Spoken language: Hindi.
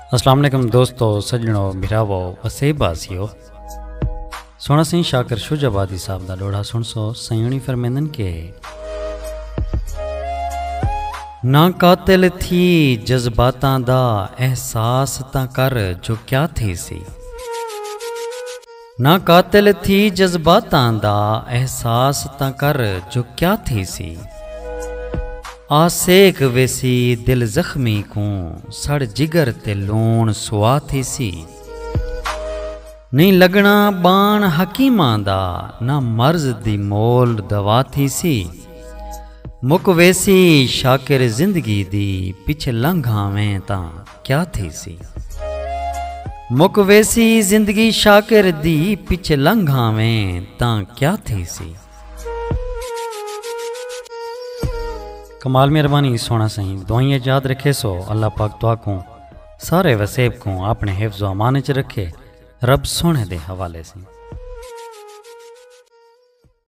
अस्सलाम वालेकुम दोस्तों, सज्जनों, भिरावो, वसेबासियो। सोना सिंह शाकर शुजाबादी साहब दा लोड़ा सुन सो सयूनी फरमेंदन के ना कातिल थी जज्बातां दा एहसास तां कर जो क्या थी सी। ना कातिल थी जज्बातां दा एहसास तां कर जो क्या थी सी। आसेक वेसी दिल जख्मी को सड़ जिगर ते लूण सुआ थी सी। नहीं लगना बाण हकीमां दा ना मर्ज दी मोल दवा थी सी। मुक वेसी शाकिर जिंदगी दी पिछ लंघावें तां क्या थी सी। मुक वेसी जिंदगी शाकिर दी पिछ लंघावें तां क्या थी सी। कमाल मेहरबानी सोना सही दुआइयां याद रखे सो अल्लाह पाक तुआ को सारे वसेब को अपने हिफ्ज़ व अमान च रखे। रब सोने दे हवाले से।